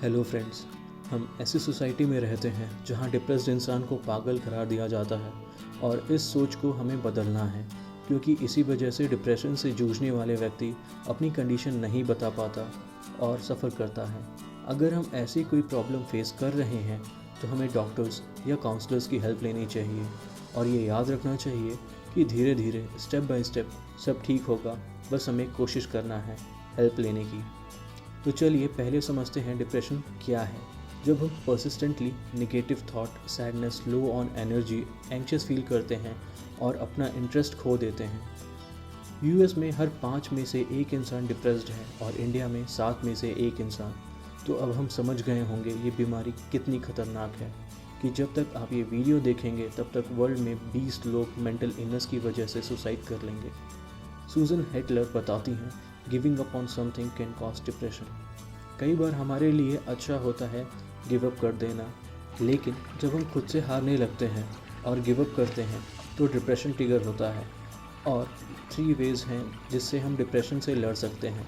Hello friends. हम ऐसी society में रहते हैं जहां डिप्रेस्ड इंसान को पागल करार दिया जाता है और इस सोच को हमें बदलना है, क्योंकि इसी वजह से डिप्रेशन से जूझने वाले व्यक्ति अपनी कंडीशन नहीं बता पाता और सफ़र करता है। अगर हम ऐसी कोई प्रॉब्लम फेस कर रहे हैं तो हमें डॉक्टर्स या काउंसलर्स की हेल्प लेनी चाहिए और ये याद रखना चाहिए कि धीरे धीरे स्टेप बाय स्टेप सब ठीक होगा, बस हमें कोशिश करना है हेल्प लेने की। तो चलिए पहले समझते हैं डिप्रेशन क्या है। जब हम persistently negative thought, sadness, low on energy, anxious feel करते हैं और अपना इंटरेस्ट खो देते हैं। यूएस में हर 5 में से 1 इंसान डिप्रेस्ड है और इंडिया में 7 में से 1 इंसान। तो अब हम समझ गए होंगे ये बीमारी कितनी खतरनाक है कि जब तक आप ये वीडियो देखेंगे तब तक वर्ल्ड में 20 लोग मेंटल इलनेस की वजह से सुसाइड कर लेंगे। सूजन हेटलर बताती हैं, giving up on something can cause depression. कई बार हमारे लिए अच्छा होता है गिव अप कर देना, लेकिन जब हम खुद से हारने लगते हैं और गिव अप करते हैं तो डिप्रेशन ट्रिगर होता है। और 3 वेज हैं जिससे हम डिप्रेशन से लड़ सकते हैं।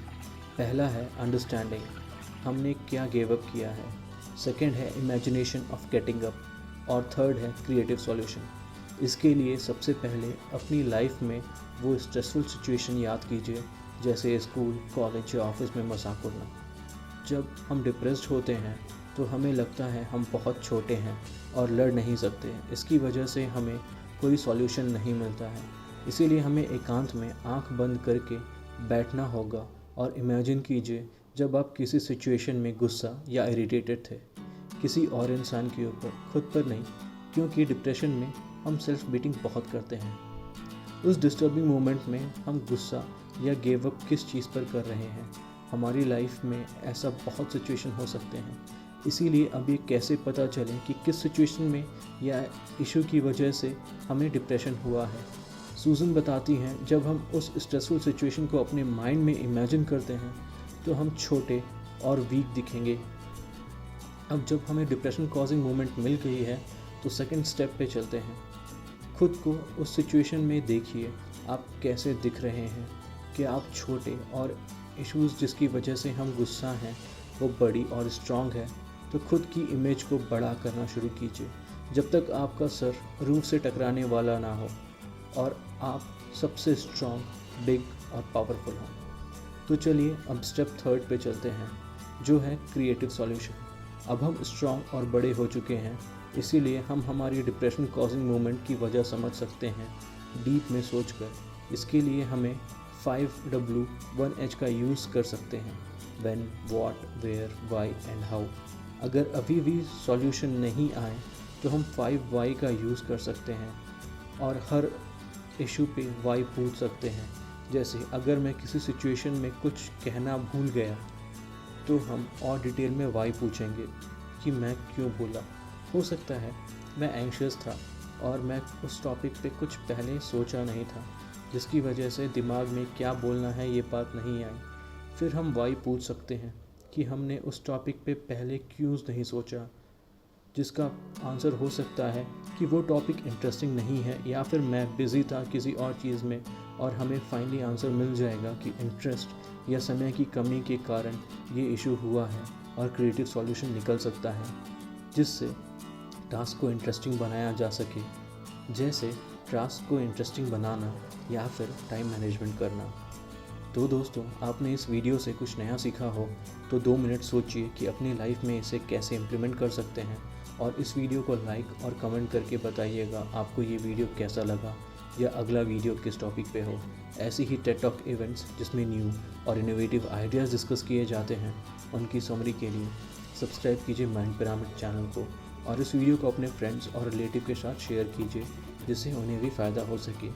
पहला है अंडरस्टैंडिंग, हमने क्या गिव अप किया है। सेकेंड है इमेजिनेशन ऑफ गेटिंग अप और थर्ड है क्रिएटिव सॉल्यूशन। इसके लिए सबसे पहले अपनी लाइफ में वो स्ट्रेसफुल सिचुएशन याद कीजिए, जैसे स्कूल, कॉलेज या ऑफिस में मजाक उड़ना। जब हम डिप्रेस्ड होते हैं तो हमें लगता है हम बहुत छोटे हैं और लड़ नहीं सकते। इसकी वजह से हमें कोई सॉल्यूशन नहीं मिलता है। इसीलिए हमें एकांत में आंख बंद करके बैठना होगा और इमेजिन कीजिए जब आप किसी सिचुएशन में गुस्सा या इरिटेटेड थे, किसी और इंसान के ऊपर, खुद पर नहीं, क्योंकि डिप्रेशन में हम सेल्फ बीटिंग बहुत करते हैं। उस डिस्टर्बिंग मोमेंट में हम गुस्सा या गिव अप किस चीज़ पर कर रहे हैं। हमारी लाइफ में ऐसा बहुत सिचुएशन हो सकते हैं, इसीलिए अब ये कैसे पता चले कि किस सिचुएशन में या इशू की वजह से हमें डिप्रेशन हुआ है। सूजन बताती हैं, जब हम उस स्ट्रेसफुल सिचुएशन को अपने माइंड में इमेजिन करते हैं तो हम छोटे और वीक दिखेंगे। अब जब हमें डिप्रेशन कॉजिंग मोमेंट मिल गई है तो सेकंड स्टेप पे चलते हैं। खुद को उस सिचुएशन में देखिए, आप कैसे दिख रहे हैं, कि आप छोटे और इश्यूज़ जिसकी वजह से हम गुस्सा हैं वो बड़ी और स्ट्रॉन्ग है। तो खुद की इमेज को बड़ा करना शुरू कीजिए जब तक आपका सर रूफ से टकराने वाला ना हो और आप सबसे स्ट्रॉन्ग, बिग और पावरफुल हों। तो चलिए अब स्टेप थर्ड पे चलते हैं, जो है क्रिएटिव सॉल्यूशन। अब हम स्ट्रॉन्ग और बड़े हो चुके हैं, इसीलिए हम हमारी डिप्रेशन कॉजिंग मोमेंट की वजह समझ सकते हैं डीप में सोचकर। इसके लिए हमें 5W 1H का यूज़ कर सकते हैं, when, what, where, why and how. अगर अभी भी सॉल्यूशन नहीं आए तो हम 5Y का यूज़ कर सकते हैं और हर इशू पे वाई पूछ सकते हैं। जैसे अगर मैं किसी सिचुएशन में कुछ कहना भूल गया तो हम और डिटेल में वाई पूछेंगे कि मैं क्यों भूला। हो सकता है मैं एंग्शियस था और मैं उस टॉपिक पे कुछ पहले सोचा नहीं था, जिसकी वजह से दिमाग में क्या बोलना है ये बात नहीं आई। फिर हम वाई पूछ सकते हैं कि हमने उस टॉपिक पे पहले क्यों नहीं सोचा, जिसका आंसर हो सकता है कि वो टॉपिक इंटरेस्टिंग नहीं है या फिर मैं बिज़ी था किसी और चीज़ में। और हमें फाइनली आंसर मिल जाएगा कि इंटरेस्ट या समय की कमी के कारण ये इशू हुआ है और क्रिएटिव सॉल्यूशन निकल सकता है, जिससे टास्क को इंटरेस्टिंग बनाया जा सके, जैसे टास्क को इंटरेस्टिंग बनाना या फिर टाइम मैनेजमेंट करना। तो दोस्तों, आपने इस वीडियो से कुछ नया सीखा हो तो 2 मिनट सोचिए कि अपनी लाइफ में इसे कैसे इम्प्लीमेंट कर सकते हैं और इस वीडियो को लाइक और कमेंट करके बताइएगा आपको ये वीडियो कैसा लगा या अगला वीडियो किस टॉपिक पे हो। ऐसी ही टेड टॉक इवेंट्स जिसमें न्यू और इनोवेटिव आइडियाज़ डिस्कस किए जाते हैं, उनकी समरी के लिए सब्सक्राइब कीजिए माइंड पिरामिड चैनल को और इस वीडियो को अपने फ्रेंड्स और रिलेटिव के साथ शेयर कीजिए, जिससे उन्हें भी फ़ायदा हो सके।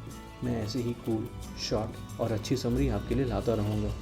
मैं ऐसे ही कूल, शॉर्ट और अच्छी समरी आपके लिए लाता रहूँगा।